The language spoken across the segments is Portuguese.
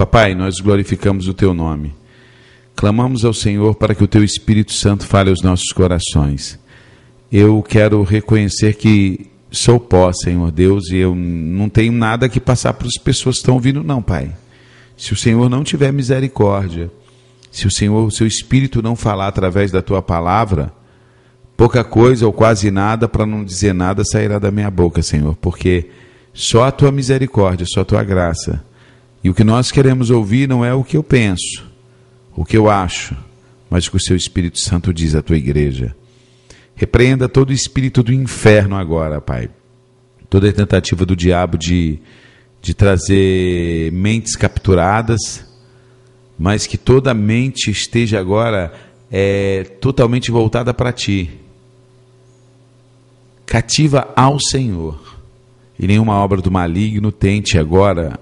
Papai, nós glorificamos o Teu nome. Clamamos ao Senhor para que o Teu Espírito Santo fale aos nossos corações. Eu quero reconhecer que sou pó, Senhor Deus, e eu não tenho nada que passar para as pessoas que estão ouvindo, não, Pai. Se o Senhor não tiver misericórdia, se o Senhor, o Seu Espírito não falar através da Tua palavra, pouca coisa ou quase nada, para não dizer nada, sairá da minha boca, Senhor, porque só a Tua misericórdia, só a Tua graça. E o que nós queremos ouvir não é o que eu penso, o que eu acho, mas o que o Seu Espírito Santo diz à Tua igreja. Repreenda todo o espírito do inferno agora, Pai. Toda a tentativa do diabo de trazer mentes capturadas, mas que toda mente esteja agora totalmente voltada para Ti. Cativa ao Senhor. E nenhuma obra do maligno tente agora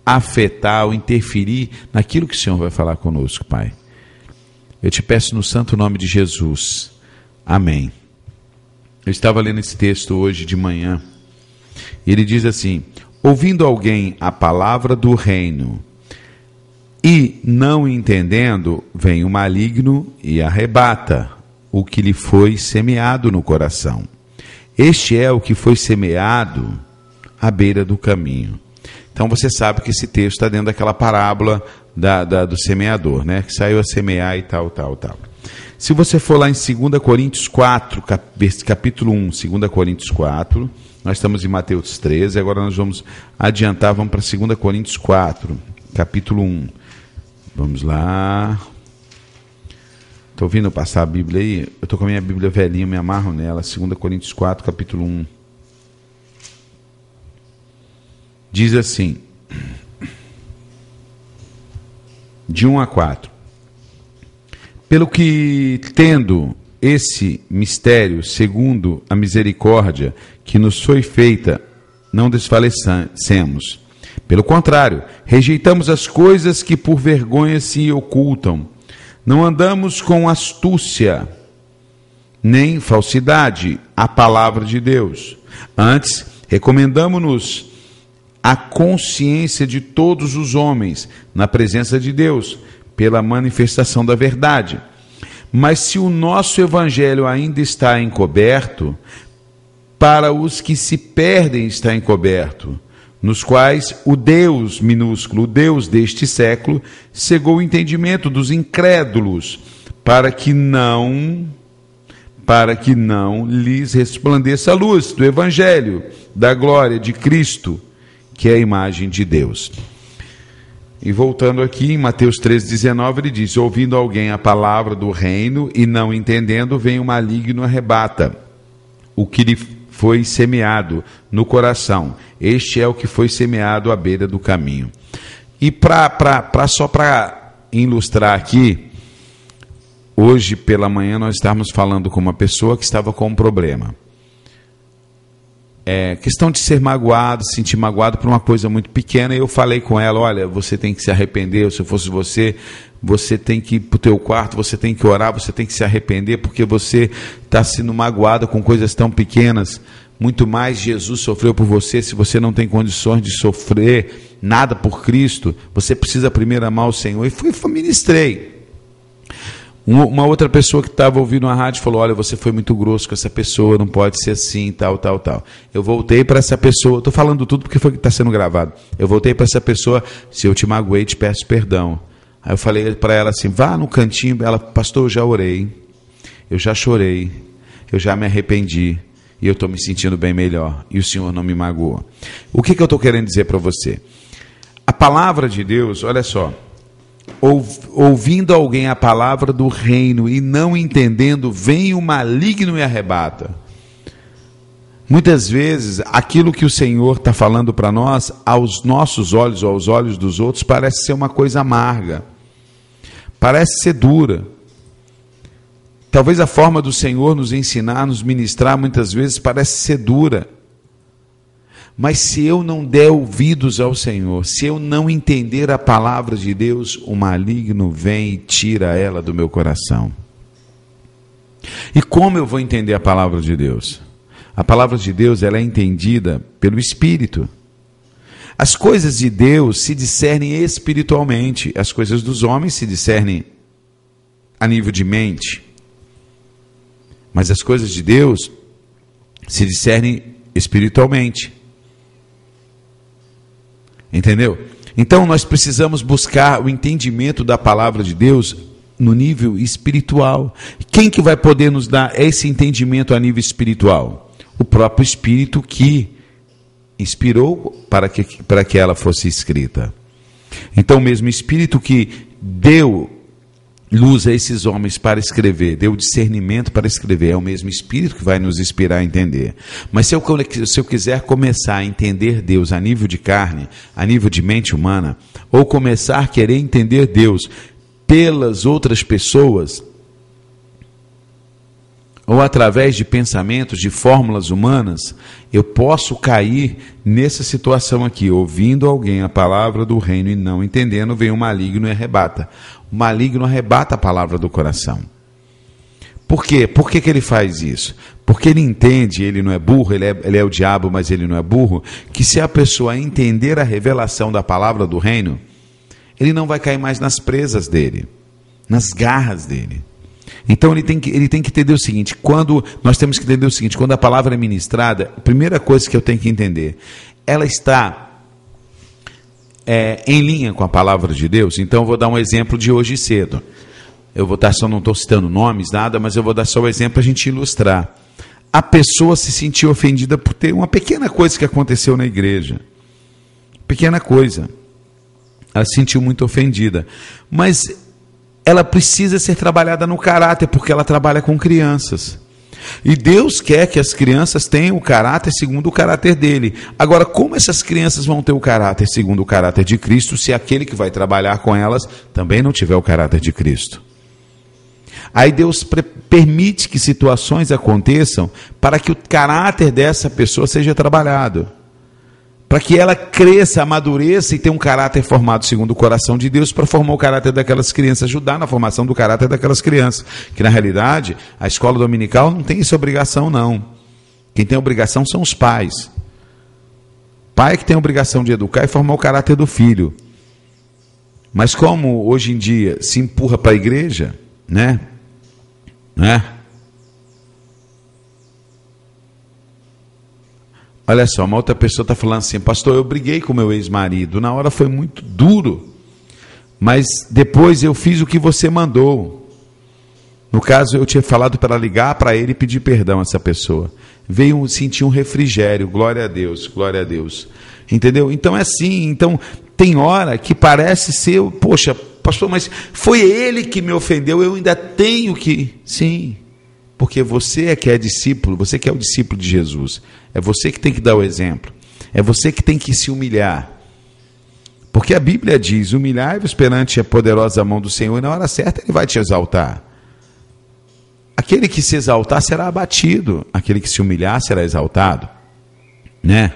afetar ou interferir naquilo que o Senhor vai falar conosco, Pai. Eu te peço no santo nome de Jesus. Amém. Eu estava lendo esse texto hoje de manhã. E ele diz assim: ouvindo alguém a palavra do reino e não entendendo, vem o maligno e arrebata o que lhe foi semeado no coração. Este é o que foi semeado à beira do caminho. Então você sabe que esse texto está dentro daquela parábola do semeador, né? Que saiu a semear e tal. Se você for lá em 2 Coríntios 4, capítulo 1, 2 Coríntios 4, nós estamos em Mateus 13, agora nós vamos adiantar, vamos para 2 Coríntios 4, capítulo 1. Vamos lá. Estou ouvindo passar a Bíblia aí? Eu estou com a minha Bíblia velhinha, me amarro nela. 2 Coríntios 4, capítulo 1. Diz assim, de 1 a 4. Pelo que, tendo esse mistério, segundo a misericórdia que nos foi feita, não desfalecemos. Pelo contrário, rejeitamos as coisas que por vergonha se ocultam. Não andamos com astúcia, nem falsidade, a palavra de Deus. Antes, recomendamo-nos a consciência de todos os homens, na presença de Deus, pela manifestação da verdade. Mas se o nosso evangelho ainda está encoberto, para os que se perdem está encoberto, nos quais o Deus minúsculo, o Deus deste século, cegou o entendimento dos incrédulos, para que não lhes resplandeça a luz do evangelho, da glória de Cristo, que é a imagem de Deus. E voltando aqui em Mateus 13,19, ele diz: ouvindo alguém a palavra do reino e não entendendo, vem o maligno e arrebata o que lhe foi semeado no coração. Este é o que foi semeado à beira do caminho. E só para ilustrar aqui, hoje pela manhã nós estávamos falando com uma pessoa que estava com um problema. Questão de ser magoado, se sentir magoado por uma coisa muito pequena, e eu falei com ela: olha, você tem que se arrepender. Se eu fosse você tem que ir para o teu quarto, você tem que orar, você tem que se arrepender, porque você está sendo magoado com coisas tão pequenas. Muito mais Jesus sofreu por você. Se você não tem condições de sofrer nada por Cristo, você precisa primeiro amar o Senhor. E ministrei. Uma outra pessoa que estava ouvindo a rádio falou: olha, você foi muito grosso com essa pessoa, não pode ser assim, tal. Eu voltei para essa pessoa, estou falando tudo porque foi que está sendo gravado. Eu voltei para essa pessoa: se eu te magoei, te peço perdão. Aí eu falei para ela assim: vá no cantinho. Ela: pastor, eu já orei, eu já chorei, eu já me arrependi, e eu estou me sentindo bem melhor, e o Senhor não me magoou. O que eu estou querendo dizer para você? A palavra de Deus, olha só, ouvindo alguém a palavra do reino e não entendendo, vem o maligno e arrebata. Muitas vezes, aquilo que o Senhor está falando para nós, aos nossos olhos ou aos olhos dos outros, parece ser uma coisa amarga, parece ser dura. Talvez a forma do Senhor nos ensinar, nos ministrar, muitas vezes parece ser dura. Mas se eu não der ouvidos ao Senhor, se eu não entender a palavra de Deus, o maligno vem e tira ela do meu coração. E como eu vou entender a palavra de Deus? A palavra de Deus, ela é entendida pelo Espírito. As coisas de Deus se discernem espiritualmente, as coisas dos homens se discernem a nível de mente. Mas as coisas de Deus se discernem espiritualmente. Entendeu? Então nós precisamos buscar o entendimento da palavra de Deus no nível espiritual. Quem que vai poder nos dar esse entendimento a nível espiritual? O próprio Espírito que inspirou para que ela fosse escrita. Então o mesmo Espírito que deu luz a esses homens para escrever, deu discernimento para escrever, é o mesmo Espírito que vai nos inspirar a entender. Mas se eu quiser começar a entender Deus a nível de carne, a nível de mente humana, ou começar a querer entender Deus pelas outras pessoas, ou através de pensamentos, de fórmulas humanas, eu posso cair nessa situação aqui, ouvindo alguém a palavra do reino e não entendendo, vem o maligno e arrebata. O maligno arrebata a palavra do coração. Por quê? Por que ele faz isso? Porque ele entende, ele não é burro, ele é o diabo, mas ele não é burro, que se a pessoa entender a revelação da palavra do reino, ele não vai cair mais nas presas dele, nas garras dele. Então ele tem que entender o seguinte, quando a palavra é ministrada, a primeira coisa que eu tenho que entender, ela está em linha com a palavra de Deus. Então eu vou dar um exemplo de hoje cedo. Não estou citando nomes, nada, mas eu vou dar só o exemplo para a gente ilustrar. A pessoa se sentiu ofendida por ter uma pequena coisa que aconteceu na igreja. Pequena coisa. Ela se sentiu muito ofendida. Mas ela precisa ser trabalhada no caráter, porque ela trabalha com crianças. E Deus quer que as crianças tenham o caráter segundo o caráter dele. Agora, como essas crianças vão ter o caráter segundo o caráter de Cristo, se aquele que vai trabalhar com elas também não tiver o caráter de Cristo? Aí Deus permite que situações aconteçam para que o caráter dessa pessoa seja trabalhado. Para que ela cresça, amadureça e tenha um caráter formado segundo o coração de Deus, para formar o caráter daquelas crianças, ajudar na formação do caráter daquelas crianças. Que na realidade, a escola dominical não tem essa obrigação não. Quem tem obrigação são os pais. Pai que tem a obrigação de educar e formar o caráter do filho. Mas como hoje em dia se empurra para a igreja, né? Olha só, uma outra pessoa está falando assim, pastor, eu briguei com meu ex-marido, na hora foi muito duro, mas depois eu fiz o que você mandou. No caso, eu tinha falado para ligar para ele e pedir perdão a essa pessoa. Veio sentir um refrigério, glória a Deus, glória a Deus. Entendeu? Então é assim, então tem hora que parece ser, poxa, pastor, mas foi ele que me ofendeu, eu ainda tenho que... Sim, porque você é que é discípulo, você que é o discípulo de Jesus. É você que tem que dar o exemplo. É você que tem que se humilhar. Porque a Bíblia diz, humilhai-vos perante a poderosa mão do Senhor, e na hora certa Ele vai te exaltar. Aquele que se exaltar será abatido, aquele que se humilhar será exaltado. Né?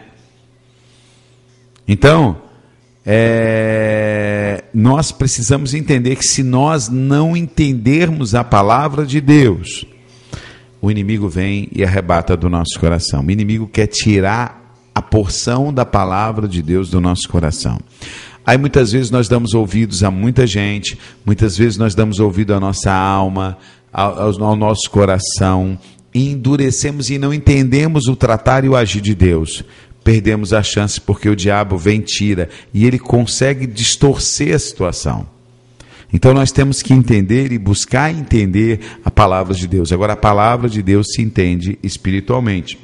Então, nós precisamos entender que se nós não entendermos a palavra de Deus, o inimigo vem e arrebata do nosso coração. O inimigo quer tirar a porção da palavra de Deus do nosso coração. Aí muitas vezes nós damos ouvidos a muita gente, muitas vezes nós damos ouvido à nossa alma, ao nosso coração, e endurecemos e não entendemos o tratar e o agir de Deus. Perdemos a chance porque o diabo vem e tira, e ele consegue distorcer a situação. Então nós temos que entender e buscar entender a palavra de Deus. Agora a palavra de Deus se entende espiritualmente.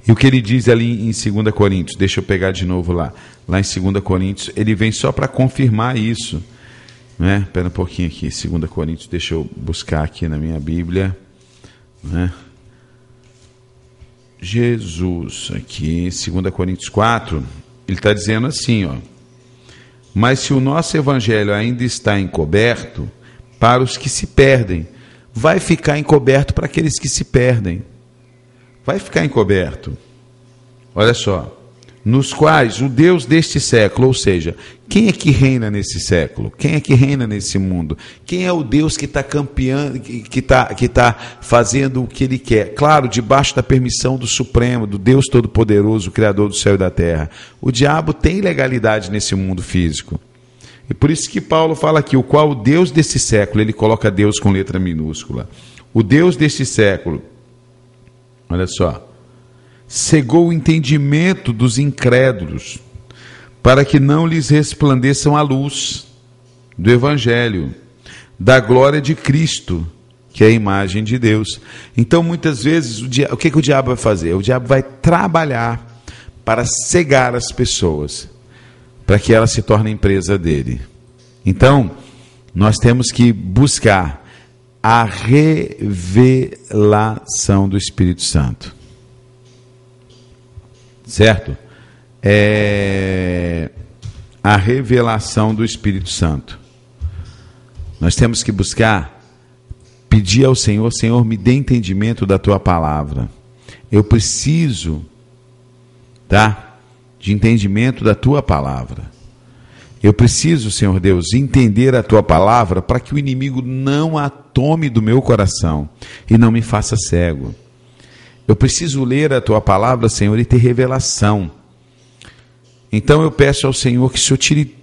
E o que ele diz ali em 2 Coríntios, deixa eu pegar de novo lá em 2 Coríntios, ele vem só para confirmar isso. Né? Espera um pouquinho aqui, 2 Coríntios, deixa eu buscar aqui na minha Bíblia. Né? Jesus, aqui, 2 Coríntios 4, ele está dizendo assim, ó. Mas se o nosso evangelho ainda está encoberto, para os que se perdem, vai ficar encoberto para aqueles que se perdem. Vai ficar encoberto. Olha só, nos quais o Deus deste século, ou seja, quem é que reina nesse século? Quem é que reina nesse mundo? Quem é o Deus que está campeando, que tá fazendo o que Ele quer? Claro, debaixo da permissão do Supremo, do Deus Todo-Poderoso, o Criador do céu e da terra. O diabo tem legalidade nesse mundo físico. E por isso que Paulo fala aqui, o qual o Deus desse século, ele coloca Deus com letra minúscula. O Deus deste século, olha só, cegou o entendimento dos incrédulos, para que não lhes resplandeçam a luz do Evangelho, da glória de Cristo, que é a imagem de Deus. Então, muitas vezes, o que o diabo vai fazer? O diabo vai trabalhar para cegar as pessoas, para que elas se tornem presa dele. Então, nós temos que buscar a revelação do Espírito Santo. Certo? A revelação do Espírito Santo. Nós temos que buscar, pedir ao Senhor, Senhor, me dê entendimento da tua palavra. Eu preciso, de entendimento da tua palavra. Eu preciso, Senhor Deus, entender a tua palavra para que o inimigo não a tome do meu coração e não me faça cego. Eu preciso ler a tua palavra, Senhor, e ter revelação. Então eu peço ao Senhor que o Senhor tire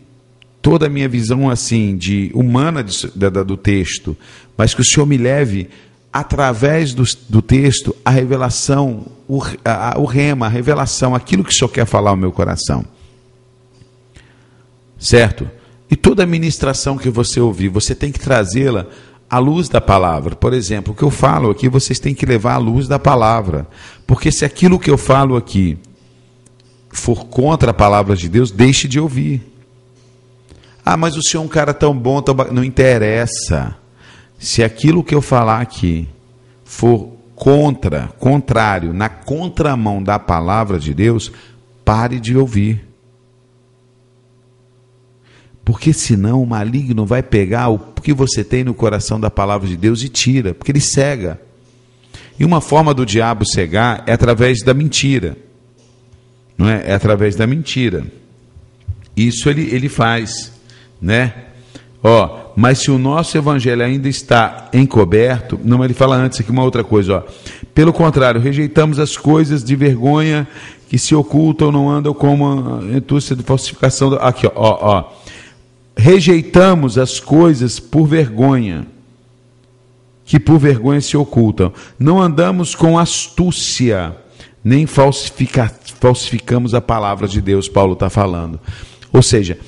toda a minha visão assim, humana do texto, mas que o Senhor me leve, através do texto, a revelação, o rema, a revelação, aquilo que o Senhor quer falar ao meu coração. Certo? E toda a ministração que você ouvir, você tem que trazê-la à luz da palavra. Por exemplo, o que eu falo aqui, vocês têm que levar à luz da palavra. Porque se aquilo que eu falo aqui for contra a palavra de Deus, deixe de ouvir. Ah, mas o senhor é um cara tão bom, não interessa. Se aquilo que eu falar aqui for contrário, na contramão da palavra de Deus, pare de ouvir. Porque senão o maligno vai pegar o que você tem no coração da palavra de Deus e tira, porque ele cega. E uma forma do diabo cegar é através da mentira. Não é? É através da mentira. Isso ele faz, né? Mas se o nosso evangelho ainda está encoberto, não, ele fala antes aqui uma outra coisa, pelo contrário, rejeitamos as coisas de vergonha que se ocultam, não andam como a indústria de falsificação. Aqui, rejeitamos as coisas por vergonha, que por vergonha se ocultam. Não andamos com astúcia, nem falsificamos a palavra de Deus, Paulo está falando. Ou seja,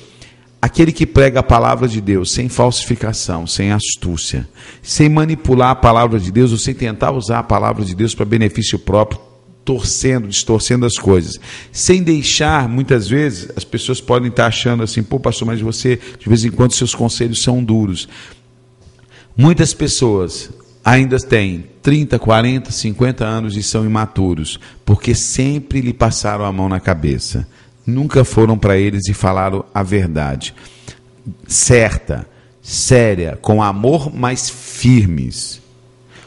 aquele que prega a palavra de Deus sem falsificação, sem astúcia, sem manipular a palavra de Deus, ou sem tentar usar a palavra de Deus para benefício próprio, distorcendo as coisas, sem deixar, muitas vezes, as pessoas podem estar achando assim, pô pastor, mas você, de vez em quando, seus conselhos são duros. Muitas pessoas ainda têm 30, 40, 50 anos e são imaturos, porque sempre lhe passaram a mão na cabeça. Nunca foram para eles e falaram a verdade. Certa, séria, com amor, mas firmes.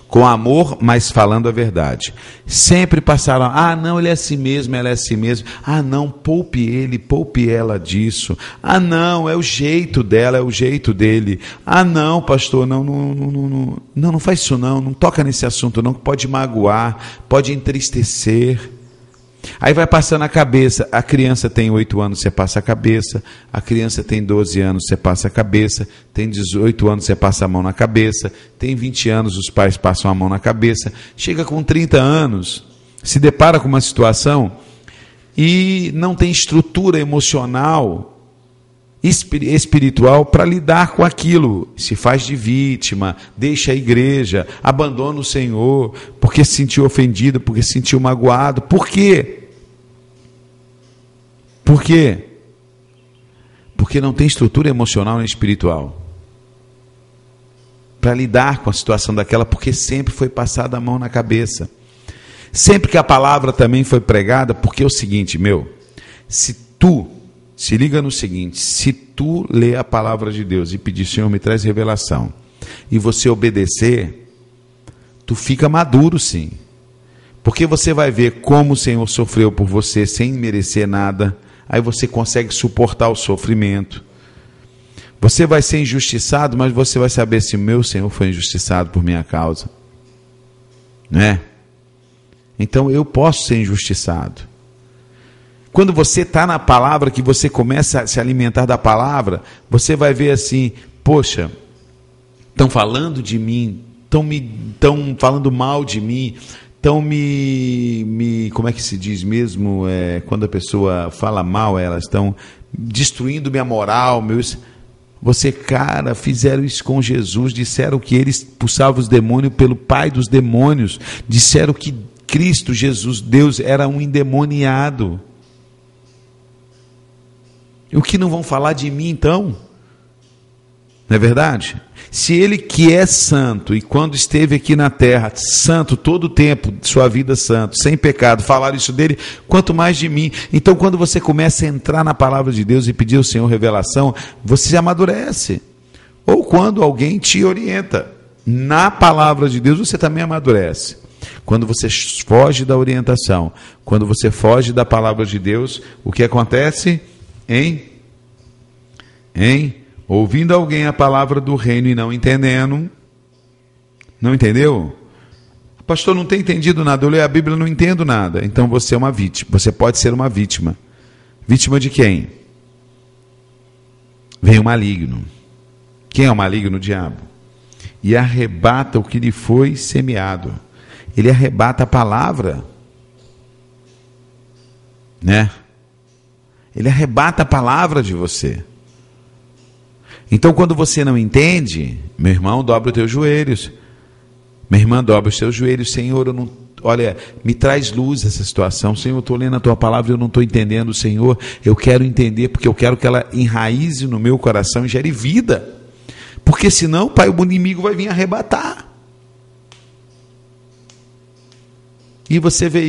Com amor, mas falando a verdade. Sempre passaram, não, ele é assim mesmo, ela é assim mesmo. Não, poupe ele, poupe ela disso. Não, é o jeito dela, é o jeito dele. Não, pastor, não faz isso não toca nesse assunto não, que pode magoar, pode entristecer. Aí vai passando a cabeça, a criança tem 8 anos, você passa a cabeça, a criança tem 12 anos, você passa a cabeça, tem 18 anos, você passa a mão na cabeça, tem 20 anos, os pais passam a mão na cabeça, chega com 30 anos, se depara com uma situação e não tem estrutura emocional, espiritual para lidar com aquilo, se faz de vítima, deixa a igreja, abandona o Senhor, porque se sentiu ofendido, porque se sentiu magoado. Por quê? Por quê? Porque não tem estrutura emocional nem espiritual para lidar com a situação daquela, porque sempre foi passada a mão na cabeça. Sempre que a palavra também foi pregada, porque é o seguinte, se liga no seguinte, se tu ler a palavra de Deus e pedir, Senhor, me traz revelação, e você obedecer, tu fica maduro sim, Porque você vai ver como o Senhor sofreu por você sem merecer nada. Aí você consegue suportar o sofrimento. Você vai ser injustiçado, mas você vai saber se o meu Senhor foi injustiçado por minha causa. Né? Então eu posso ser injustiçado. Quando você está na palavra, que você começa a se alimentar da palavra, você vai ver assim, poxa, estão falando de mim, estão falando mal de mim, estão como é que se diz mesmo, quando a pessoa fala mal, elas estão destruindo minha moral, Você, cara, fizeram isso com Jesus, disseram que ele expulsava os demônios pelo pai dos demônios, disseram que Cristo, Jesus, Deus, era um endemoniado. O que não vão falar de mim, então? Não é verdade? Se ele que é santo, e quando esteve aqui na terra, santo todo o tempo de sua vida santo, sem pecado, falaram isso dele, quanto mais de mim. Então quando você começa a entrar na palavra de Deus e pedir ao Senhor revelação, você se amadurece. Ou quando alguém te orienta na palavra de Deus, você também amadurece. Quando você foge da orientação, quando você foge da palavra de Deus, o que acontece? Ouvindo alguém a palavra do reino e não entendendo. Não entendeu? Pastor, não tem entendido nada. Eu leio a Bíblia e não entendo nada. Então você é uma vítima. Você pode ser uma vítima. Vítima de quem? Vem o maligno. Quem é o maligno? O diabo. E arrebata o que lhe foi semeado. Ele arrebata a palavra. Né? Ele arrebata a palavra de você. Então, quando você não entende, meu irmão, dobra os teus joelhos. Minha irmã, dobra os teus joelhos. Senhor, olha, me traz luz essa situação. Senhor, eu estou lendo a tua palavra e eu não estou entendendo, Senhor. Eu quero entender, porque eu quero que ela enraize no meu coração e gere vida. Porque senão, pai, o inimigo vai vir arrebatar. E você vê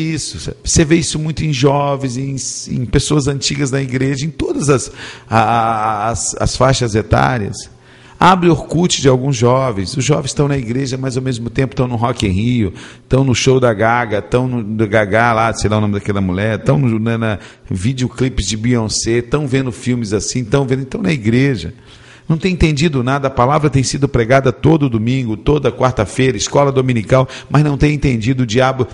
isso muito em jovens, em pessoas antigas da igreja, em todas as faixas etárias. Abre o Orkut de alguns jovens. Os jovens estão na igreja, mas ao mesmo tempo estão no Rock in Rio, estão no show da Gaga, estão no Gaga lá, sei lá o nome daquela mulher, estão na videoclipes de Beyoncé, estão vendo filmes assim, estão na igreja. Não tem entendido nada, a palavra tem sido pregada todo domingo, toda quarta-feira, escola dominical, mas não tem entendido. O diabo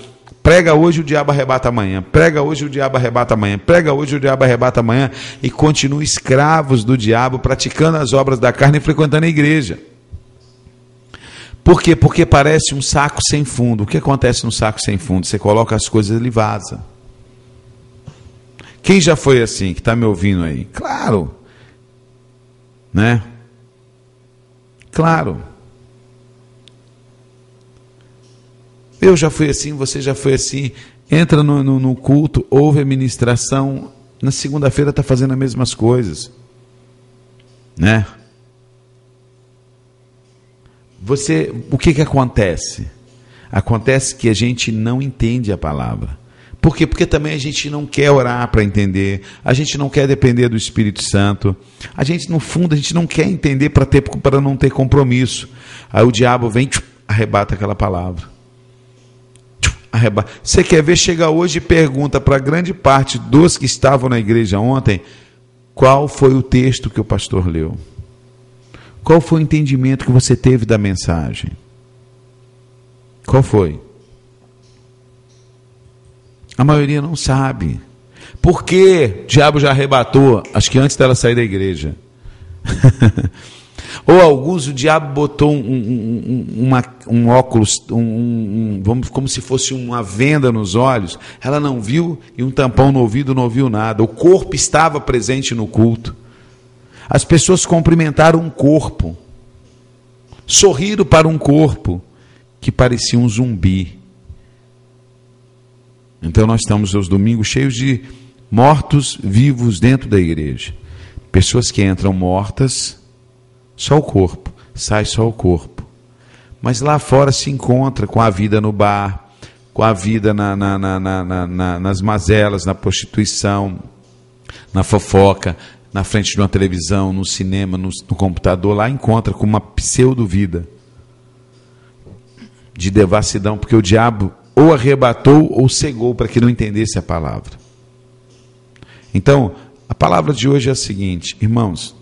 prega hoje, o diabo arrebata amanhã, prega hoje, o diabo arrebata amanhã, prega hoje, o diabo arrebata amanhã, e continuam escravos do diabo, praticando as obras da carne e frequentando a igreja. Por quê? Porque parece um saco sem fundo. O que acontece no saco sem fundo? Você coloca as coisas e ele vaza. Quem já foi assim, que está me ouvindo aí? Claro. Né? Claro. Eu já fui assim, você já foi assim. Entra no culto, ouve a ministração, na segunda-feira está fazendo as mesmas coisas. Né? O que acontece? Acontece que a gente não entende a palavra. Por quê? Porque também a gente não quer orar para entender, a gente não quer depender do Espírito Santo, a gente, no fundo, a gente não quer entender para não ter compromisso. Aí o diabo vem, arrebata aquela palavra. Você quer ver, chega hoje e pergunta para grande parte dos que estavam na igreja ontem, qual foi o texto que o pastor leu? Qual foi o entendimento que você teve da mensagem? Qual foi? A maioria não sabe. Por quê? O diabo já arrebatou, acho que antes dela sair da igreja. Ou alguns, o diabo botou um óculos, como se fosse uma venda nos olhos, ela não viu, e um tampão no ouvido, não ouviu nada. O corpo estava presente no culto. As pessoas cumprimentaram um corpo, sorriram para um corpo que parecia um zumbi. Então nós estamos aos domingos cheios de mortos vivos dentro da igreja. Pessoas que entram mortas, só o corpo, sai só o corpo. Mas lá fora se encontra com a vida no bar, com a vida nas mazelas, na prostituição, na fofoca, na frente de uma televisão, no cinema, no computador. Lá encontra com uma pseudo-vida de devassidão, porque o diabo ou arrebatou ou cegou para que não entendesse a palavra. Então, a palavra de hoje é a seguinte, irmãos,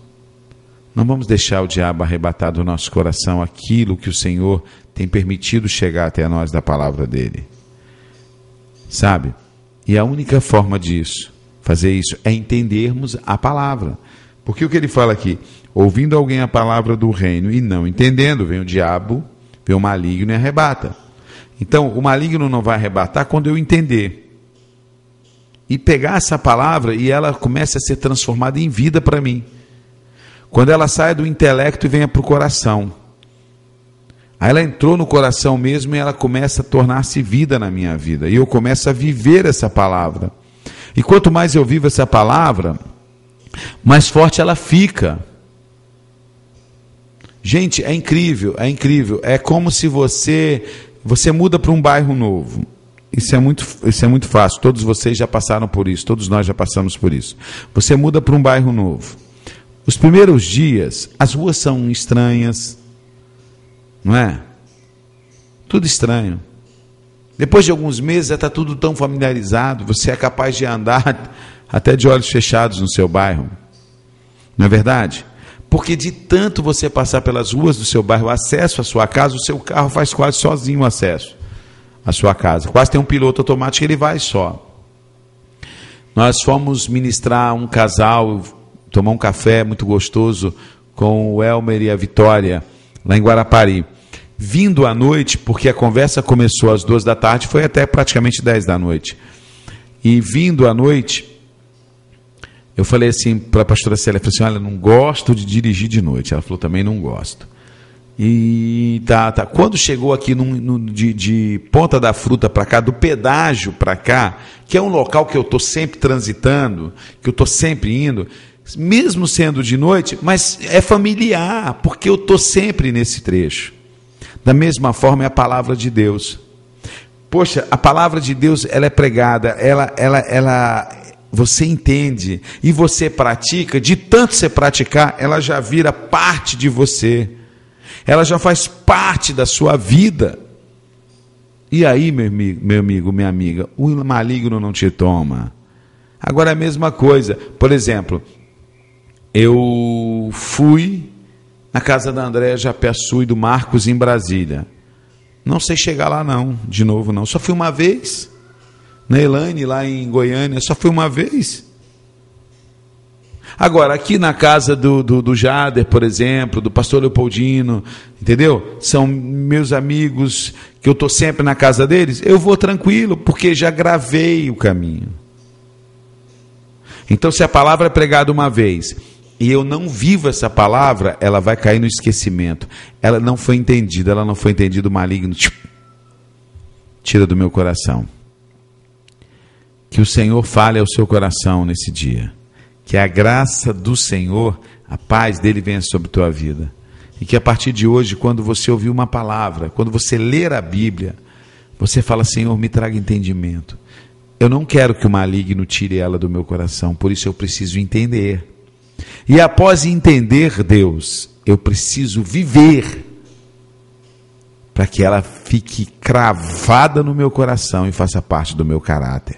não vamos deixar o diabo arrebatar do nosso coração aquilo que o Senhor tem permitido chegar até nós da palavra dele. Sabe? E a única forma disso, fazer isso, é entendermos a palavra. Porque o que ele fala aqui? Ouvindo alguém a palavra do reino e não entendendo, vem o diabo, vem o maligno e arrebata. Então, o maligno não vai arrebatar quando eu entender. E pegar essa palavra e ela começa a ser transformada em vida para mim. Quando ela sai do intelecto e venha para o coração. Aí ela entrou no coração mesmo e ela começa a tornar-se vida na minha vida. E eu começo a viver essa palavra. E quanto mais eu vivo essa palavra, mais forte ela fica. Gente, é incrível, é incrível. É como se você muda para um bairro novo. Isso é muito fácil. Todos vocês já passaram por isso. Todos nós já passamos por isso. Você muda para um bairro novo. Os primeiros dias, as ruas são estranhas, não é? Tudo estranho. Depois de alguns meses, já está tudo tão familiarizado, você é capaz de andar até de olhos fechados no seu bairro. Não é verdade? Porque de tanto você passar pelas ruas do seu bairro, acesso à sua casa, o seu carro faz quase sozinho o acesso à sua casa. Quase tem um piloto automático, ele vai só. Nós fomos ministrar um casal, tomar um café muito gostoso com o Elmer e a Vitória, lá em Guarapari. Vindo à noite, porque a conversa começou às 2 da tarde, foi até praticamente 10 da noite. E vindo à noite, eu falei assim para a pastora Célia, eu falei assim, olha, não gosto de dirigir de noite. Ela falou, também não gosto. E tá. Quando chegou aqui de Ponta da Fruta para cá, do pedágio para cá, que é um local que eu estou sempre transitando, que eu estou sempre indo, mesmo sendo de noite, mas é familiar, porque eu estou sempre nesse trecho. Da mesma forma é a palavra de Deus. Poxa, a palavra de Deus, ela é pregada, você entende e você pratica, de tanto você praticar, ela já vira parte de você. Ela já faz parte da sua vida. E aí, meu amigo, minha amiga, o maligno não te toma. Agora é a mesma coisa. Por exemplo, eu fui na casa da Andréa Japiaçu e do Marcos em Brasília. Não sei chegar lá não, de novo não. Só fui uma vez. Na Elaine, lá em Goiânia, só fui uma vez. Agora, aqui na casa do Jader, por exemplo, do pastor Leopoldino, entendeu? São meus amigos, que eu estou sempre na casa deles, eu vou tranquilo, porque já gravei o caminho. Então, se a palavra é pregada uma vez e eu não vivo essa palavra, ela vai cair no esquecimento. Ela não foi entendida, o maligno tira do meu coração. Que o Senhor fale ao seu coração nesse dia. Que a graça do Senhor, a paz dele venha sobre a tua vida. E que a partir de hoje, quando você ouvir uma palavra, quando você ler a Bíblia, você fala, Senhor, me traga entendimento. Eu não quero que o maligno tire ela do meu coração, por isso eu preciso entender. E após entender Deus, eu preciso viver para que ela fique cravada no meu coração e faça parte do meu caráter.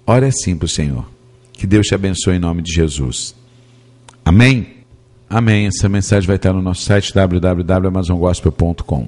Ore assim para o Senhor. Que Deus te abençoe em nome de Jesus. Amém? Amém. Essa mensagem vai estar no nosso site www.amazongospel.com.